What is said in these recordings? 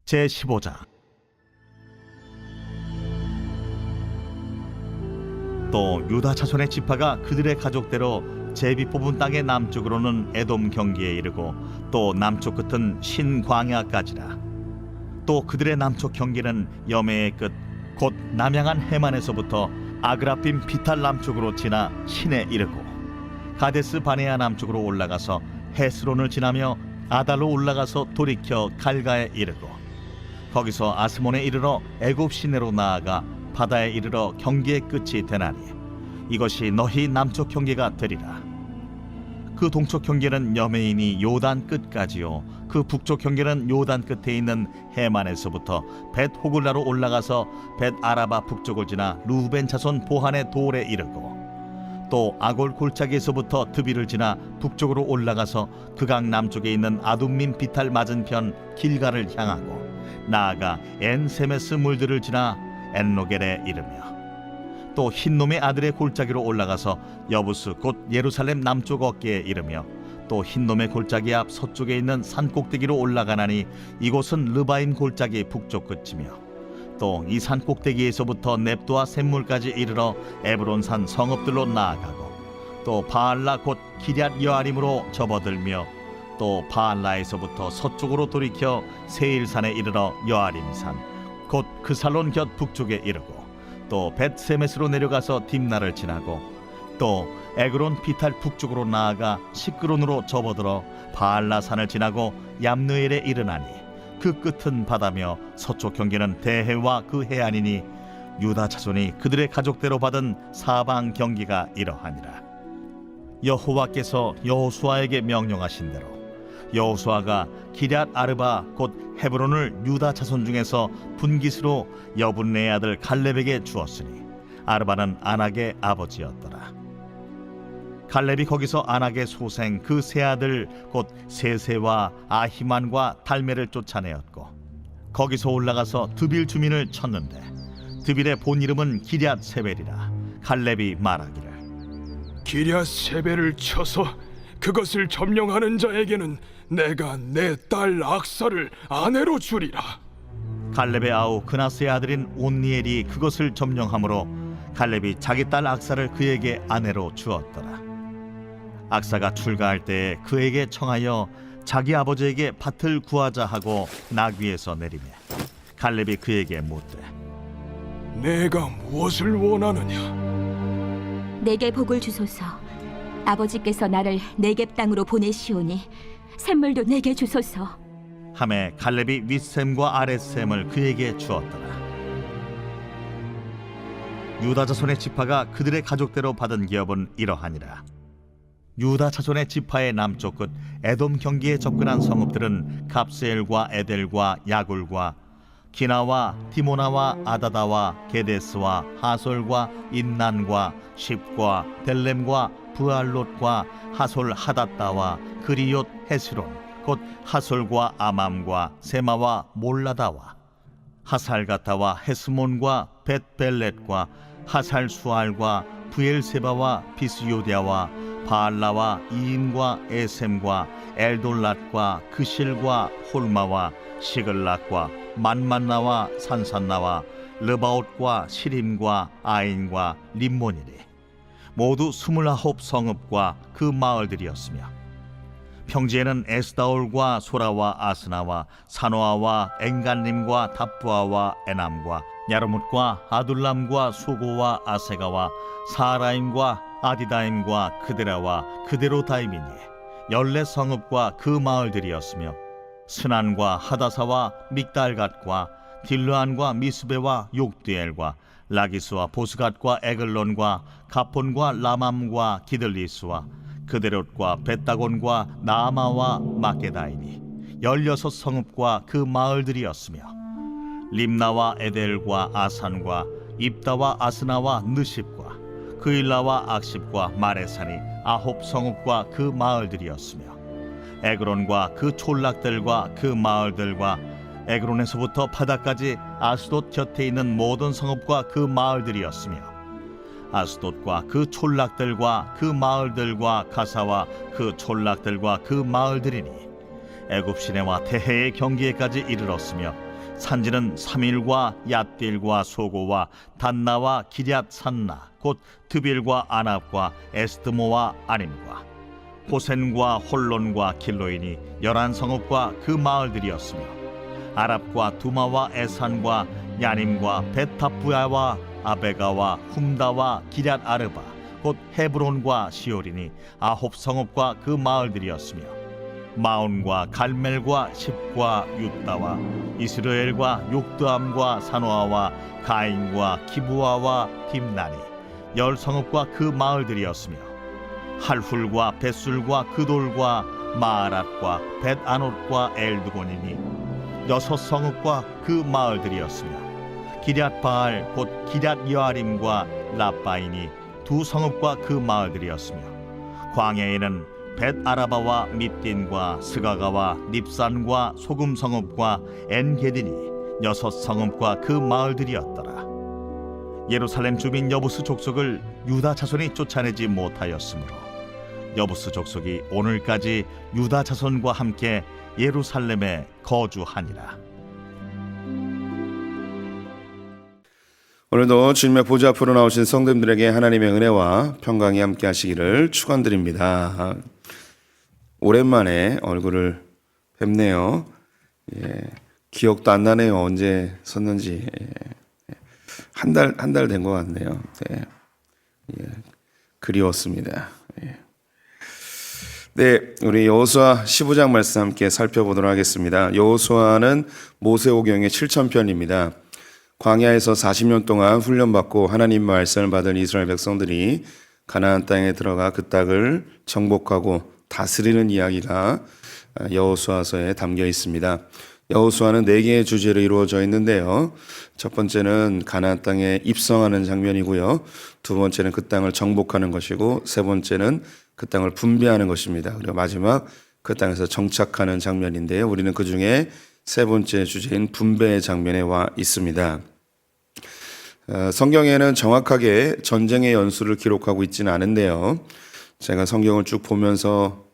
제15장. 또 유다 자손의 지파가 그들의 가족대로 제비 뽑은 땅의 남쪽으로는 에돔 경기에 이르고 또 남쪽 끝은 신광야까지라. 또 그들의 남쪽 경계는 여매의 끝 곧 남양한 해만에서부터 아그라빔 비탈 남쪽으로 지나 신에 이르고 가데스 바네아 남쪽으로 올라가서 헤스론을 지나며 아달로 올라가서 돌이켜 갈가에 이르고 거기서 아스몬에 이르러 애굽 시내로 나아가 바다에 이르러 경계의 끝이 되나니 이것이 너희 남쪽 경계가 되리라. 그 동쪽 경계는 여메인이 요단 끝까지요 그 북쪽 경계는 요단 끝에 있는 해만에서부터 벳 호글라로 올라가서 벳 아라바 북쪽을 지나 루벤 자손 보한의 돌에 이르고 또 아골 골짜기에서부터 드비를 지나 북쪽으로 올라가서 그강 남쪽에 있는 아둠민 비탈 맞은편 길가를 향하고 나아가 엔세메스 물들을 지나 엔로겔에 이르며 또 흰놈의 아들의 골짜기로 올라가서 여부스 곧 예루살렘 남쪽 어깨에 이르며 또 흰놈의 골짜기 앞 서쪽에 있는 산 꼭대기로 올라가나니 이곳은 르바임 골짜기 북쪽 끝이며 또 이 산 꼭대기에서부터 넵도와 샘물까지 이르러 에브론산 성읍들로 나아가고 또 바알라 곧 기럇 여아림으로 접어들며 또 바알라에서부터 서쪽으로 돌이켜 세일산에 이르러 여아림산 곧 그살론 곁 북쪽에 이르고 또 벳세메스로 내려가서 딥나를 지나고 또 에그론 비탈 북쪽으로 나아가 시끄론으로 접어들어 바알라산을 지나고 얌느엘에 이르나니 그 끝은 바다며 서쪽 경계는 대해와 그 해안이니 유다 자손이 그들의 가족대로 받은 사방 경계가 이러하니라. 여호와께서 여호수아에게 명령하신 대로 여호수아가 기럇 아르바 곧 헤브론을 유다 자손 중에서 분깃으로 여분네의 아들 갈렙에게 주었으니 아르바는 아낙의 아버지였더라. 갈렙이 거기서 아낙의 소생 그 세 아들 곧 세세와 아히만과 달메를 쫓아내었고 거기서 올라가서 드빌 주민을 쳤는데 드빌의 본 이름은 기럇 세벨이라. 갈렙이 말하기를 기럇 세벨을 쳐서 그것을 점령하는 자에게는 내가 내 딸 악사를 아내로 주리라. 갈렙의 아우 그나스의 아들인 온니엘이 그것을 점령하므로 갈렙이 자기 딸 악사를 그에게 아내로 주었더라. 악사가 출가할 때에 그에게 청하여 자기 아버지에게 밭을 구하자 하고 나귀에서 내리매 갈렙이 그에게 묻되 내가 무엇을 원하느냐? 내게 복을 주소서. 아버지께서 나를 네겝 땅으로 보내시오니 샘물도 내게 주소서. 하매 갈렙이 윗샘과 아랫샘을 그에게 주었더라. 유다 자손의 지파가 그들의 가족대로 받은 기업은 이러하니라. 유다 자손의 지파의 남쪽 끝 에돔 경기에 접근한 성읍들은 갑세엘과 에델과 야굴과 기나와 디모나와 아다다와 게데스와 하솔과 인난과 십과 델렘과 브알롯과 하솔 하닷다와 그리옷 헤스론 곧 하솔과 아맘과 세마와 몰라다와 하살가타와 헤스몬과 벳벨렛과 하살 수알과 부엘세바와 비스요디아와 바알라와 이임과 에셈과 엘돌랏과 그실과 홀마와 시글락과 만만나와 산산나와 르바옷과 시림과 아인과 림몬이니 모두 29 성읍과 그 마을들이었으며 평지에는 에스다올과 소라와 아스나와 사노아와 엥간림과 답부아와 에남과 야르뭇과 아둘람과 소고와 아세가와 사라임과 아디다임과 그데라와 그데로다임이니 14성읍과 그 마을들이었으며 스난과 하다사와 믹달갓과 딜르안과 미스베와 욕드엘과 라기스와 보스갓과 에글론과 가폰과 라맘과 기들리스와 그데롯과 벳다곤과 나아마와 마게다이니 16성읍과 그 마을들이었으며 림나와 에델과 아산과 입다와 아스나와 느십과 그일라와 악십과 마레산이 9성읍과 그 마을들이었으며 에그론과 그 촌락들과 그 마을들과 에그론에서부터 바다까지 아스돗 곁에 있는 모든 성읍과 그 마을들이었으며 아스돗과 그 촌락들과 그 마을들과 가사와 그 촌락들과 그 마을들이니 애굽 시내와 태해의 경계에까지 이르렀으며 산지는 사밀과 얏딜과 소고와 단나와 기럇 산나 곧 드빌과 아납과 에스드모와 아님과 호센과 홀론과 길로인이 11성읍과 그 마을들이었으며 아랍과 두마와 에산과 야님과 베타부야와 아베가와 훔다와 기럇 아르바 곧 헤브론과 시오린이 9성읍과 그 마을들이었으며 마온과 갈멜과 십과 윳다와 이스라엘과 욕드암과 사노아와 가인과 기부아와 딥나니 10성읍과 그 마을들이었으며 할훌과 벳술과 그돌과 마아랏과 벳아롯과 엘드곤이니 6성읍과 그 마을들이었으며 기럇바알 곧 기럇여아림과 라바인이 2성읍과 그 마을들이었으며 광야에는 벳아라바와 밑딘과 스가가와 닙산과 소금성읍과 엔게딘이 6성읍과 그 마을들이었더라. 예루살렘 주민 여부스 족속을 유다 자손이 쫓아내지 못하였으므로 여부스 족속이 오늘까지 유다 자손과 함께 예루살렘에 거주하니라. 오늘도 주님의 보좌 앞으로 나오신 성도님들에게 하나님의 은혜와 평강이 함께 하시기를 축원드립니다. 오랜만에 얼굴을 뵙네요. 기억도 안 나네요. 언제 섰는지. 한 달 된 것 같네요. 그리웠습니다. 네, 우리 여호수아 15장 말씀 함께 살펴보도록 하겠습니다. 여호수아는 모세오경의 7천편입니다. 광야에서 40년 동안 훈련받고 하나님 말씀을 받은 이스라엘 백성들이 가나안 땅에 들어가 그 땅을 정복하고 다스리는 이야기가 여호수아서에 담겨 있습니다. 여호수아는 4개의 주제로 이루어져 있는데요. 첫 번째는 가나안 땅에 입성하는 장면이고요. 두 번째는 그 땅을 정복하는 것이고 세 번째는 그 땅을 분배하는 것입니다. 그리고 마지막 그 땅에서 정착하는 장면인데요. 우리는 그 중에 세 번째 주제인 분배의 장면에 와 있습니다. 성경에는 정확하게 전쟁의 연수를 기록하고 있지는 않은데요. 제가 성경을 쭉 보면서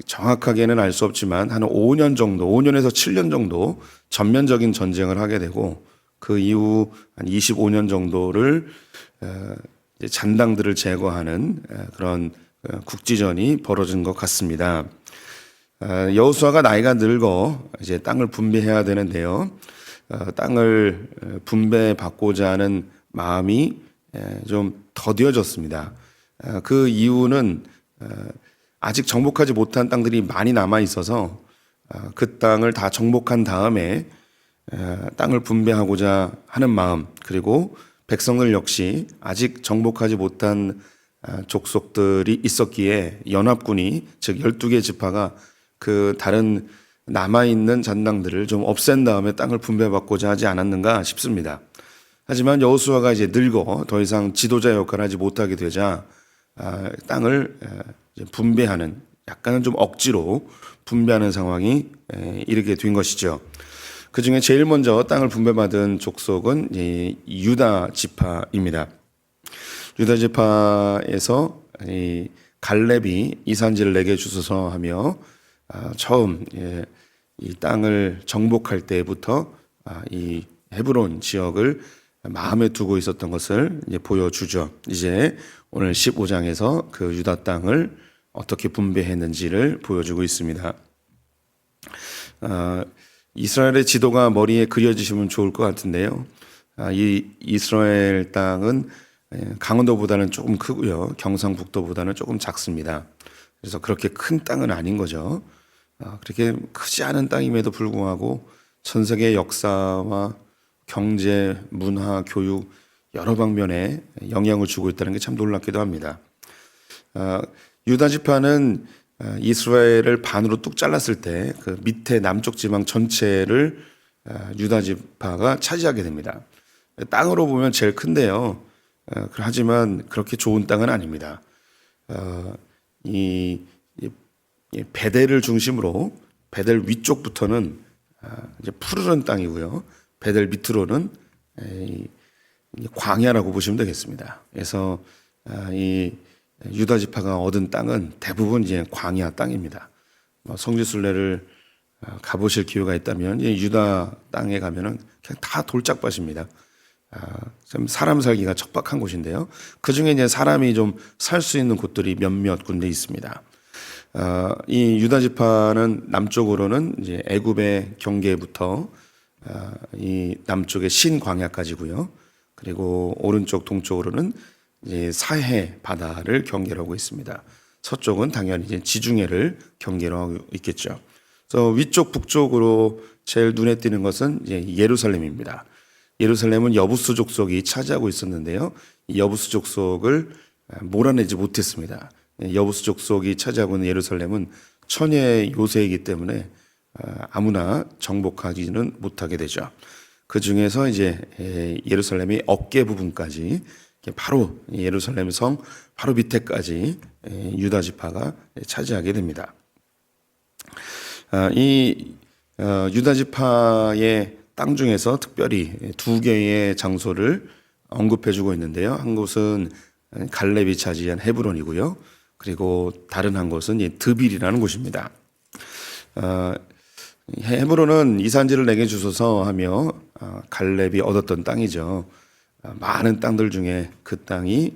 정확하게는 알 수 없지만 한 5년 정도, 5년에서 7년 정도 전면적인 전쟁을 하게 되고 그 이후 한 25년 정도를 잔당들을 제거하는 그런 국지전이 벌어진 것 같습니다. 여호수아가 나이가 늙어 이제 땅을 분배해야 되는데요. 땅을 분배받고자 하는 마음이 좀 더디어졌습니다. 그 이유는 아직 정복하지 못한 땅들이 많이 남아 있어서 그 땅을 다 정복한 다음에 땅을 분배하고자 하는 마음, 그리고 백성들 역시 아직 정복하지 못한 족속들이 있었기에 연합군이 즉 12개 지파가 그 다른 남아있는 잔당들을 좀 없앤 다음에 땅을 분배받고자 하지 않았는가 싶습니다. 하지만 여호수아가 이제 늙어 더 이상 지도자 역할을 하지 못하게 되자 땅을 분배하는, 약간은 좀 억지로 분배하는 상황이 이르게 된 것이죠. 그 중에 제일 먼저 땅을 분배받은 족속은 유다 지파입니다. 유다 지파에서 갈렙이 이 산지를 내게 주소서 하며 처음 이 땅을 정복할 때부터 이 헤브론 지역을 마음에 두고 있었던 것을 보여주죠. 이제 오늘 15장에서 그 유다 땅을 어떻게 분배했는지를 보여주고 있습니다. 이스라엘의 지도가 머리에 그려지시면 좋을 것 같은데요. 이 이스라엘 땅은 강원도보다는 조금 크고요. 경상북도보다는 조금 작습니다. 그래서 그렇게 큰 땅은 아닌 거죠. 그렇게 크지 않은 땅임에도 불구하고 전 세계 역사와 경제, 문화, 교육 여러 방면에 영향을 주고 있다는 게 참 놀랍기도 합니다. 유다 지파는 이스라엘을 반으로 뚝 잘랐을 때 그 밑에 남쪽 지방 전체를 유다 지파가 차지하게 됩니다. 땅으로 보면 제일 큰데요. 하지만 그렇게 좋은 땅은 아닙니다. 이 베델을 중심으로 베델 위쪽부터는 이제 푸르른 땅이고요. 베델 밑으로는 광야라고 보시면 되겠습니다. 그래서 이 유다 지파가 얻은 땅은 대부분 이제 광야 땅입니다. 성지순례를 가보실 기회가 있다면 이 유다 땅에 가면은 그냥 다 돌짝밭입니다. 좀 사람 살기가 척박한 곳인데요. 그 중에 이제 사람이 좀 살 수 있는 곳들이 몇몇 군데 있습니다. 이 유다 지파는 남쪽으로는 이제 애굽의 경계부터 이 남쪽의 신광야까지고요. 그리고 오른쪽 동쪽으로는 이제 사해 바다를 경계로 하고 있습니다. 서쪽은 당연히 이제 지중해를 경계로 하고 있겠죠. 그래서 위쪽 북쪽으로 제일 눈에 띄는 것은 이제 예루살렘입니다. 예루살렘은 여부수 족속이 차지하고 있었는데요. 이 여부수 족속을 몰아내지 못했습니다. 여부수 족속이 차지하고 있는 예루살렘은 천의 요새이기 때문에 아무나 정복하지는 못하게 되죠. 그 중에서 이제 예루살렘의 어깨 부분까지 바로 예루살렘 성 바로 밑에까지 유다 지파가 차지하게 됩니다. 이 유다 지파의 땅 중에서 특별히 두 개의 장소를 언급해주고 있는데요. 한 곳은 갈렙이 차지한 헤브론이고요. 그리고 다른 한 곳은 드빌이라는 곳입니다. 헤브론은 이 산지를 내게 주소서 하며 갈렙이 얻었던 땅이죠. 많은 땅들 중에 그 땅이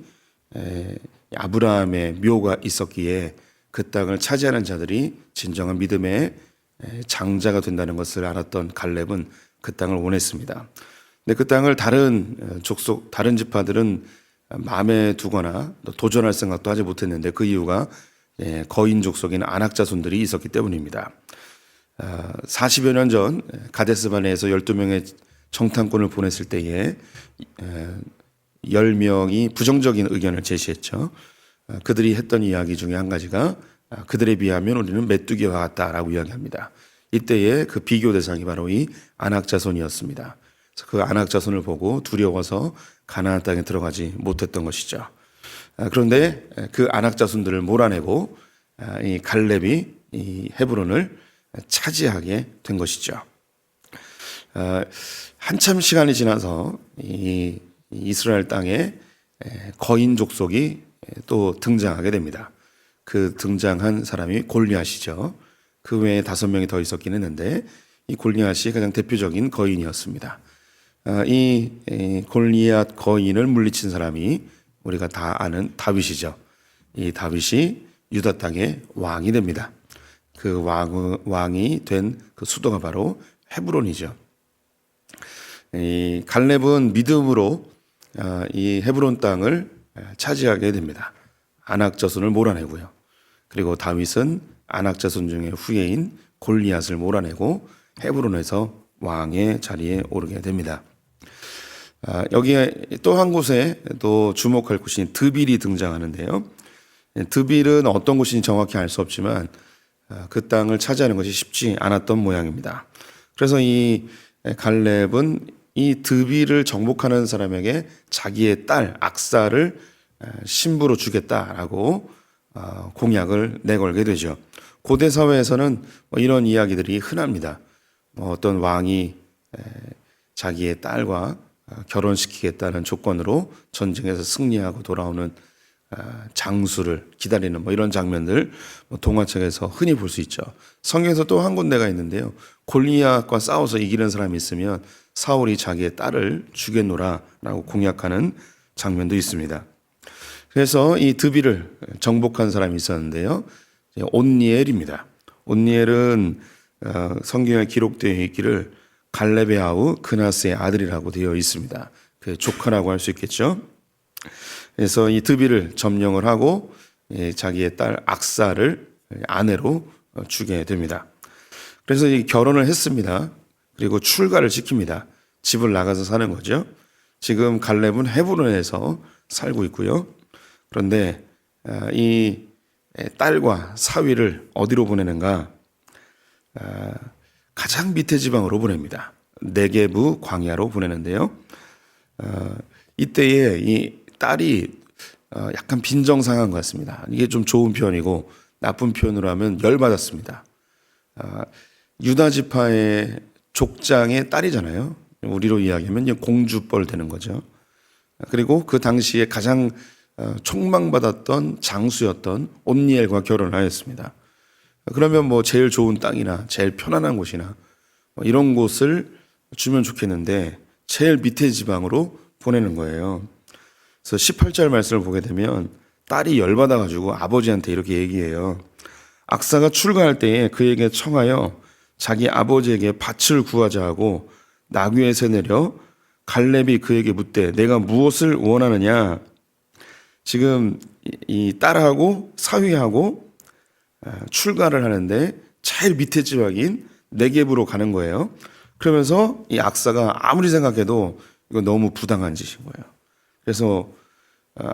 아브라함의 묘가 있었기에 그 땅을 차지하는 자들이 진정한 믿음의 장자가 된다는 것을 알았던 갈렙은 그 땅을 원했습니다. 근데 그 땅을 다른 족속, 다른 지파들은 마음에 두거나 도전할 생각도 하지 못했는데 그 이유가 거인 족속인 아낙 자손들이 있었기 때문입니다. 40여 년 전 가데스바네에서 12명의 정탐꾼을 보냈을 때에 10명이 부정적인 의견을 제시했죠. 그들이 했던 이야기 중에 한 가지가 그들에 비하면 우리는 메뚜기와 같다라고 이야기합니다. 이때의 그 비교 대상이 바로 이 아낙 자손이었습니다. 그래서 그 아낙 자손을 보고 두려워서 가나안 땅에 들어가지 못했던 것이죠. 그런데 그 아낙 자손들을 몰아내고 이 갈렙이 이 헤브론을 차지하게 된 것이죠. 한참 시간이 지나서 이 이스라엘 땅에 거인 족속이 또 등장하게 됩니다. 그 등장한 사람이 골리앗이죠. 그 외에 5명이 더 있었긴 했는데 이 골리앗이 가장 대표적인 거인이었습니다. 이 골리앗 거인을 물리친 사람이 우리가 다 아는 다윗이죠. 이 다윗이 유다 땅의 왕이 됩니다. 그 왕이 된 그 수도가 바로 헤브론이죠. 이 갈렙은 믿음으로 이 헤브론 땅을 차지하게 됩니다. 아낙 자손을 몰아내고요. 그리고 다윗은 아낙 자손 중에 후예인 골리앗을 몰아내고 헤브론에서 왕의 자리에 오르게 됩니다. 여기에 또 한 곳에 또 주목할 곳이 드빌이 등장하는데요. 드빌은 어떤 곳인지 정확히 알 수 없지만 그 땅을 차지하는 것이 쉽지 않았던 모양입니다. 그래서 이 갈렙은 이 드빌을 정복하는 사람에게 자기의 딸 악사를 신부로 주겠다라고 공약을 내걸게 되죠. 고대 사회에서는 이런 이야기들이 흔합니다. 어떤 왕이 자기의 딸과 결혼시키겠다는 조건으로 전쟁에서 승리하고 돌아오는 장수를 기다리는 이런 장면들 동화책에서 흔히 볼 수 있죠. 성경에서 또 한 군데가 있는데요. 골리앗과 싸워서 이기는 사람이 있으면 사울이 자기의 딸을 주겠노라라고 공약하는 장면도 있습니다. 그래서 이 드빌을 정복한 사람이 있었는데요. 온니엘입니다. 온니엘은 성경에 기록되어 있기를 갈렙의 아우 그나스의 아들이라고 되어 있습니다. 그 조카라고 할 수 있겠죠. 그래서 이 드빌을 점령을 하고 자기의 딸 악사를 아내로 주게 됩니다. 그래서 이 결혼을 했습니다. 그리고 출가를 시킵니다. 집을 나가서 사는 거죠. 지금 갈렙은 헤브론에서 살고 있고요. 그런데 이 딸과 사위를 어디로 보내는가? 가장 밑에 지방으로 보냅니다. 네게부 광야로 보내는데요. 이때에 이 딸이 약간 빈정상한 것 같습니다. 이게 좀 좋은 표현이고 나쁜 표현으로 하면 열받았습니다. 유다 지파의 족장의 딸이잖아요. 우리로 이야기하면 공주뻘 되는 거죠. 그리고 그 당시에 가장 총망받았던 장수였던 온니엘과 결혼하였습니다. 그러면 뭐 제일 좋은 땅이나 제일 편안한 곳이나 뭐 이런 곳을 주면 좋겠는데 제일 밑에 지방으로 보내는 거예요. 그래서 18절 말씀을 보게 되면 딸이 열받아가지고 아버지한테 이렇게 얘기해요. 악사가 출가할 때에 그에게 청하여 자기 아버지에게 밭을 구하자 하고 나귀에서 내려 갈렙이 그에게 묻되 내가 무엇을 원하느냐. 지금 이 딸하고 사위하고 출가를 하는데 제일 밑에 지방인 네겝으로 가는 거예요. 그러면서 이 악사가 아무리 생각해도 이거 너무 부당한 짓인 거예요. 그래서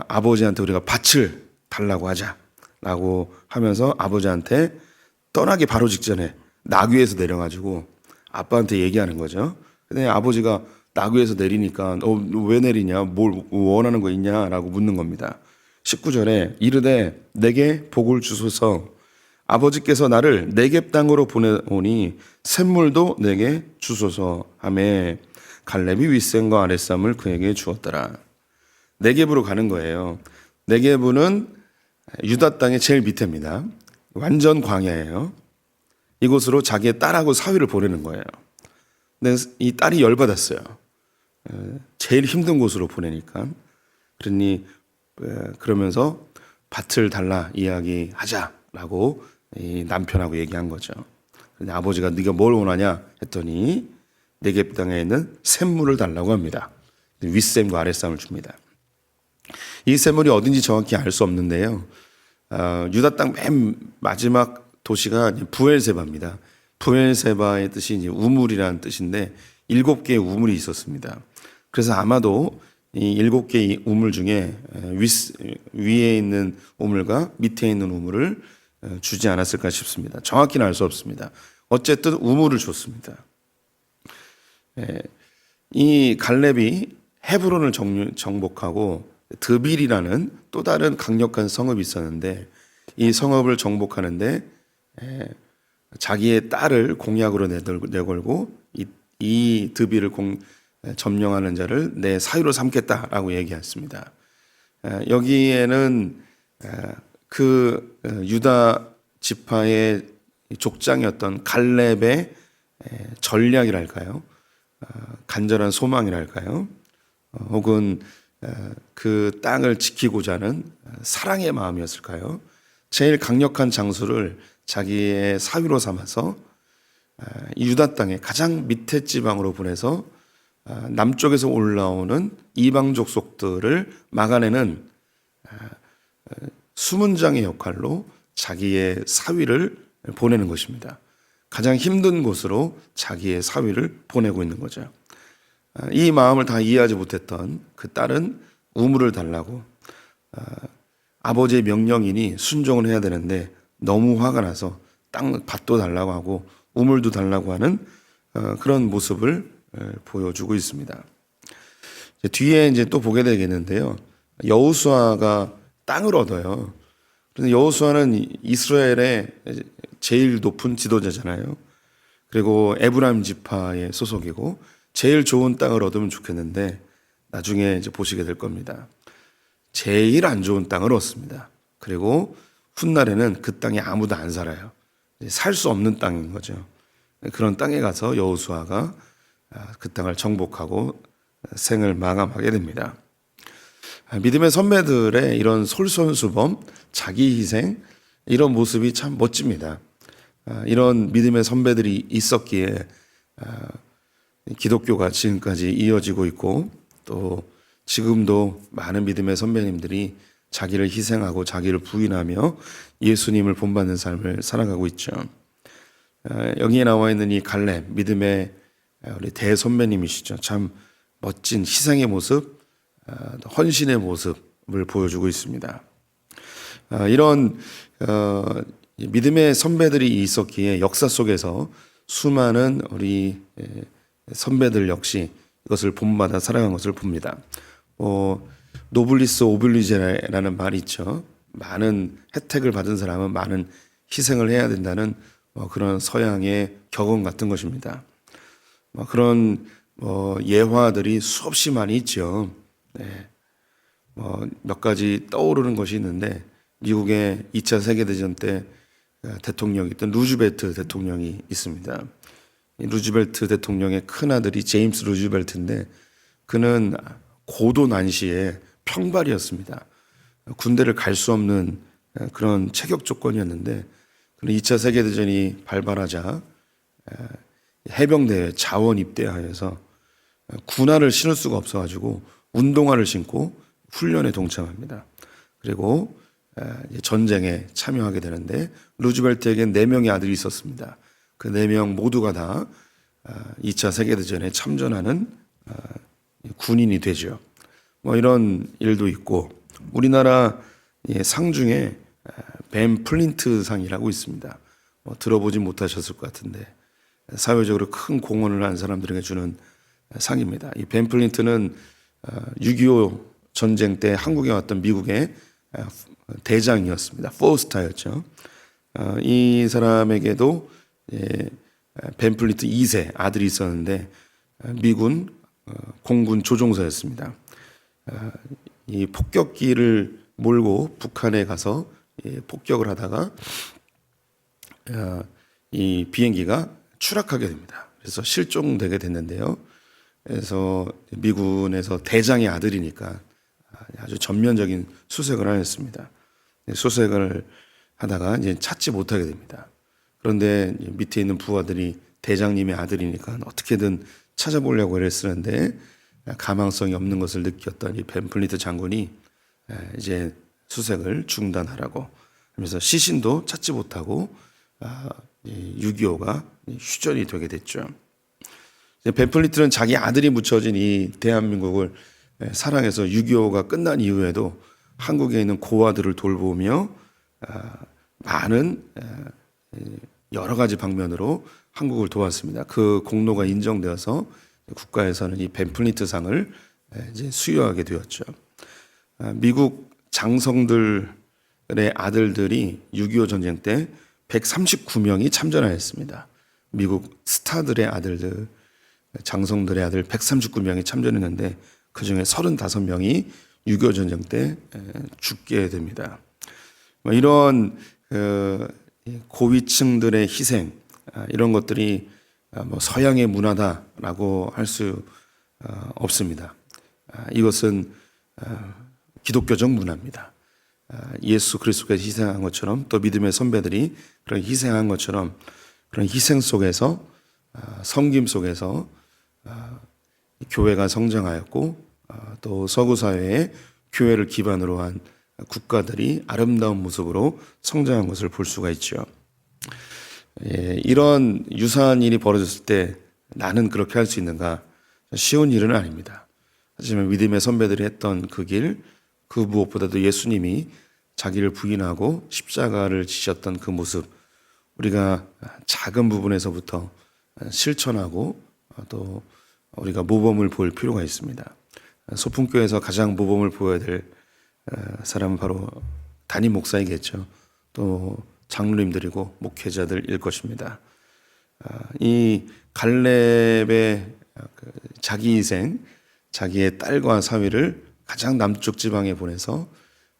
아버지한테 우리가 밭을 달라고 하자라고 하면서 아버지한테 떠나기 바로 직전에 나귀에서 내려가지고 아빠한테 얘기하는 거죠. 근데 아버지가 나귀에서 내리니까 왜 내리냐, 뭘 원하는 거 있냐라고 묻는 겁니다. 19절에 이르되 내게 복을 주소서 아버지께서 나를 네겝 땅으로 보내오니 샘물도 내게 주소서 하매 갈렙이 윗샘과 아랫샘을 그에게 주었더라. 네겝으로 가는 거예요. 네겝은 유다 땅의 제일 밑에입니다. 완전 광야예요. 이곳으로 자기의 딸하고 사위를 보내는 거예요. 근데 이 딸이 열받았어요. 제일 힘든 곳으로 보내니까. 그러면서 밭을 달라 이야기하자라고 이 남편하고 얘기한 거죠. 근데 아버지가 네가 뭘 원하냐 했더니 네겝 땅에 있는 샘물을 달라고 합니다. 윗샘과 아랫샘을 줍니다. 이 샘물이 어딘지 정확히 알 수 없는데요. 유다 땅 맨 마지막 도시가 부엘세바입니다. 부엘세바의 뜻이 이제 우물이라는 뜻인데 7개의 우물이 있었습니다. 그래서 아마도 이 7개의 우물 중에 위에 있는 우물과 밑에 있는 우물을 주지 않았을까 싶습니다. 정확히는 알 수 없습니다. 어쨌든 우물을 줬습니다. 이 갈렙이 헤브론을 정복하고 드빌이라는 또 다른 강력한 성읍이 있었는데 이 성읍을 정복하는데 자기의 딸을 공약으로 내걸고 이 드빌을 점령하는 자를 내 사위로 삼겠다라고 얘기했습니다. 여기에는 그 유다 지파의 족장이었던 갈렙의 전략이랄까요? 간절한 소망이랄까요? 혹은 그 땅을 지키고자 하는 사랑의 마음이었을까요? 제일 강력한 장수를 자기의 사위로 삼아서 유다 땅의 가장 밑에 지방으로 보내서 남쪽에서 올라오는 이방 족속들을 막아내는 수문장의 역할로 자기의 사위를 보내는 것입니다. 가장 힘든 곳으로 자기의 사위를 보내고 있는 거죠. 이 마음을 다 이해하지 못했던 그 딸은 우물을 달라고 아버지의 명령이니 순종을 해야 되는데 너무 화가 나서 밭도 달라고 하고 우물도 달라고 하는 그런 모습을 보여주고 있습니다. 뒤에 이제 또 보게 되겠는데요. 여호수아가 땅을 얻어요. 그런데 여호수아는 이스라엘의 제일 높은 지도자잖아요. 그리고 에브라임 지파의 소속이고 제일 좋은 땅을 얻으면 좋겠는데 나중에 이제 보시게 될 겁니다. 제일 안 좋은 땅을 얻습니다. 그리고 훗날에는 그 땅에 아무도 안 살아요. 살 수 없는 땅인 거죠. 그런 땅에 가서 여호수아가 그 땅을 정복하고 생을 마감하게 됩니다. 믿음의 선배들의 이런 솔선수범, 자기 희생 이런 모습이 참 멋집니다. 이런 믿음의 선배들이 있었기에 기독교가 지금까지 이어지고 있고 또 지금도 많은 믿음의 선배님들이 자기를 희생하고 자기를 부인하며 예수님을 본받는 삶을 살아가고 있죠. 여기에 나와 있는 이 갈렙, 믿음의 우리 대선배님이시죠. 참 멋진 희생의 모습, 헌신의 모습을 보여주고 있습니다. 이런 믿음의 선배들이 있었기에 역사 속에서 수많은 우리 선배들 역시 이것을 본받아 살아간 것을 봅니다. 노블리스 오블리제라는 말이 있죠. 많은 혜택을 받은 사람은 많은 희생을 해야 된다는 그런 서양의 격언 같은 것입니다. 그런 예화들이 수없이 많이 있죠. 네. 몇 가지 떠오르는 것이 있는데 미국의 2차 세계대전 때 대통령이 있던 루즈벨트 대통령이 있습니다. 이 루즈벨트 대통령의 큰 아들이 제임스 루즈벨트인데 그는 고도난시에 평발이었습니다. 군대를 갈 수 없는 그런 체격 조건이었는데 그는 2차 세계대전이 발발하자 해병대에 자원 입대하여서 군화를 신을 수가 없어가지고 운동화를 신고 훈련에 동참합니다. 그리고 전쟁에 참여하게 되는데 루즈벨트에겐 4명의 아들이 있었습니다. 그 4명 모두가 다 2차 세계대전에 참전하는 군인이 되죠. 뭐 이런 일도 있고 우리나라 상 중에 벤 플린트 상이라고 있습니다. 들어보지 못하셨을 것 같은데 사회적으로 큰 공헌을 한 사람들에게 주는 상입니다. 이 벤 플린트는 6.25 전쟁 때 한국에 왔던 미국의 대장이었습니다. 포스타였죠. 이 사람에게도 벤 플린트 2세 아들이 있었는데 미군 공군 조종사였습니다. 이 폭격기를 몰고 북한에 가서 폭격을 하다가 이 비행기가 추락하게 됩니다. 그래서 실종되게 됐는데요. 그래서 미군에서 대장의 아들이니까 아주 전면적인 수색을 하였습니다. 수색을 하다가 이제 찾지 못하게 됩니다. 그런데 밑에 있는 부하들이 대장님의 아들이니까 어떻게든 찾아보려고 애를 쓰는데 가망성이 없는 것을 느꼈던 이 벤 플린트 장군이 이제 수색을 중단하라고 하면서 시신도 찾지 못하고 6.25가 휴전이 되게 됐죠. 벤 플린트는 자기 아들이 묻혀진 이 대한민국을 사랑해서 6.25가 끝난 이후에도 한국에 있는 고아들을 돌보며 많은 여러 가지 방면으로 한국을 도왔습니다. 그 공로가 인정되어서 국가에서는 이 벤 플린트 상을 이제 수여하게 되었죠. 미국 장성들의 아들들이 6.25 전쟁 때 139명이 참전하였습니다. 미국 스타들의 아들들, 장성들의 아들 139명이 참전했는데 그 중에 35명이 6.25 전쟁 때 죽게 됩니다. 이런 고위층들의 희생, 이런 것들이 뭐 서양의 문화다라고 할 수 없습니다. 이것은 기독교적 문화입니다. 예수 그리스도께서 희생한 것처럼 또 믿음의 선배들이 그런 희생한 것처럼 그런 희생 속에서 섬김 속에서 교회가 성장하였고 또 서구 사회에 교회를 기반으로 한 국가들이 아름다운 모습으로 성장한 것을 볼 수가 있죠. 이런 유사한 일이 벌어졌을 때 나는 그렇게 할 수 있는가? 쉬운 일은 아닙니다. 하지만 믿음의 선배들이 했던 그 길, 그 무엇보다도 예수님이 자기를 부인하고 십자가를 지셨던 그 모습, 우리가 작은 부분에서부터 실천하고 또 우리가 모범을 보일 필요가 있습니다. 소풍교회에서 가장 모범을 보여야 될 사람은 바로 담임 목사이겠죠. 또 장로님들이고 목회자들일 것입니다. 이 갈렙의 자기 희생, 자기의 딸과 사위를 가장 남쪽 지방에 보내서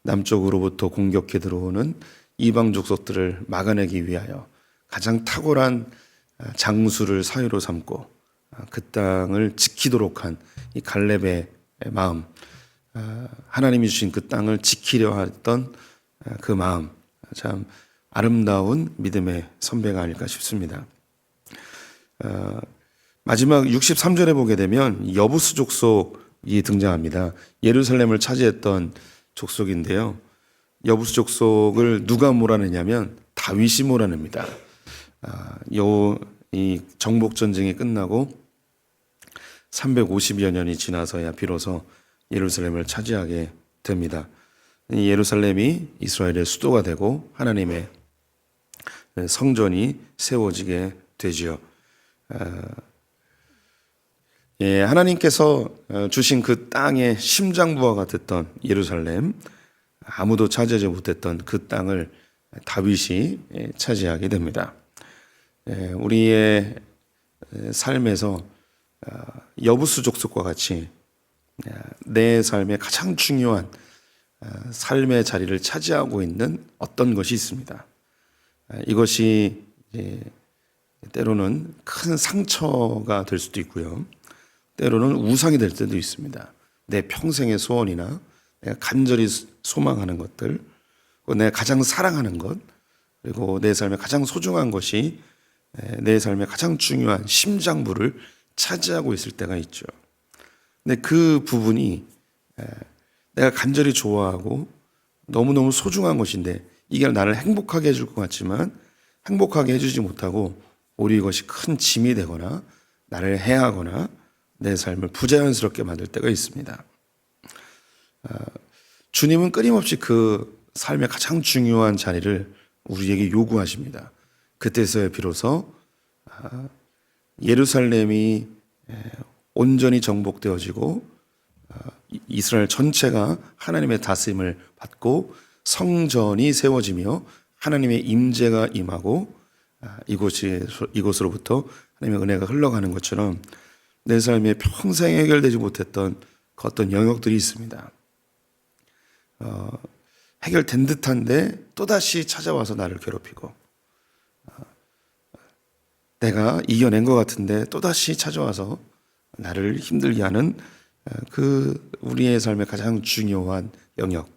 남쪽으로부터 공격해 들어오는 이방 족속들을 막아내기 위하여 가장 탁월한 장수를 사위로 삼고 그 땅을 지키도록 한 이 갈렙의 마음, 하나님이 주신 그 땅을 지키려 했던 그 마음, 참 아름다운 믿음의 선배가 아닐까 싶습니다. 마지막 63절에 보게 되면 여부스 족속이 등장합니다. 예루살렘을 차지했던 족속인데요. 여부스 족속을 누가 몰아내냐면 다윗이 몰아냅니다. 이 정복 전쟁이 끝나고 350여 년이 지나서야 비로소 예루살렘을 차지하게 됩니다. 이 예루살렘이 이스라엘의 수도가 되고 하나님의 성전이 세워지게 되지요. 하나님께서 주신 그 땅의 심장부와 같았던 예루살렘, 아무도 차지하지 못했던 그 땅을 다윗이 차지하게 됩니다. 우리의 삶에서 여부스 족속과 같이 내 삶의 가장 중요한 삶의 자리를 차지하고 있는 어떤 것이 있습니다. 이것이 이제 때로는 큰 상처가 될 수도 있고요. 때로는 우상이 될 때도 있습니다. 내 평생의 소원이나 내가 간절히 소망하는 것들, 내가 가장 사랑하는 것, 그리고 내 삶에 가장 소중한 것이 내 삶에 가장 중요한 심장부를 차지하고 있을 때가 있죠. 근데 그 부분이 내가 간절히 좋아하고 너무너무 소중한 것인데 이게 나를 행복하게 해줄 것 같지만 행복하게 해주지 못하고 오히려 이것이 큰 짐이 되거나 나를 해하거나 내 삶을 부자연스럽게 만들 때가 있습니다. 주님은 끊임없이 그 삶의 가장 중요한 자리를 우리에게 요구하십니다. 그때서야 비로소 예루살렘이 온전히 정복되어지고 이스라엘 전체가 하나님의 다스림을 받고 성전이 세워지며 하나님의 임재가 임하고 이곳으로부터 하나님의 은혜가 흘러가는 것처럼 내 삶에 평생 해결되지 못했던 그 어떤 영역들이 있습니다. 해결된 듯한데 또다시 찾아와서 나를 괴롭히고 내가 이겨낸 것 같은데 또다시 찾아와서 나를 힘들게 하는 그 우리의 삶의 가장 중요한 영역.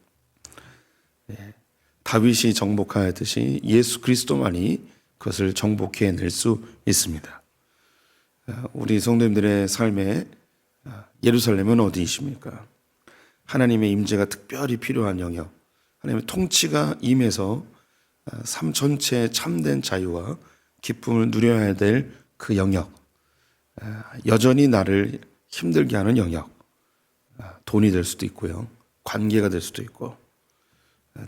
다윗이 정복하였듯이 예수 그리스도만이 그것을 정복해낼 수 있습니다. 우리 성도님들의 삶에 예루살렘은 어디이십니까? 하나님의 임재가 특별히 필요한 영역, 하나님의 통치가 임해서 삶 전체의 참된 자유와 기쁨을 누려야 될 그 영역, 여전히 나를 힘들게 하는 영역, 돈이 될 수도 있고요, 관계가 될 수도 있고,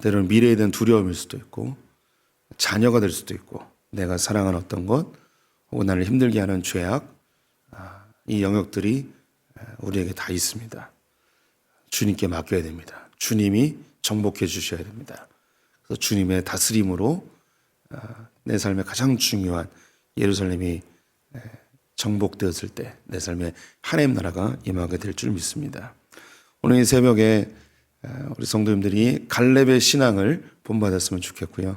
때로는 미래에 대한 두려움일 수도 있고, 자녀가 될 수도 있고, 내가 사랑하는 어떤 것, 혹은 나를 힘들게 하는 죄악, 이 영역들이 우리에게 다 있습니다. 주님께 맡겨야 됩니다. 주님이 정복해 주셔야 됩니다. 그래서 주님의 다스림으로 내 삶의 가장 중요한 예루살렘이 정복되었을 때 내 삶에 하나님 나라가 임하게 될 줄 믿습니다. 오늘 이 새벽에 우리 성도님들이 갈렙의 신앙을 본받았으면 좋겠고요.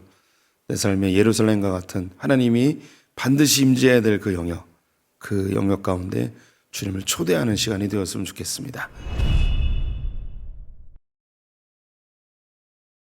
내 삶의 예루살렘과 같은 하나님이 반드시 임재해야 될 그 영역 가운데 주님을 초대하는 시간이 되었으면 좋겠습니다.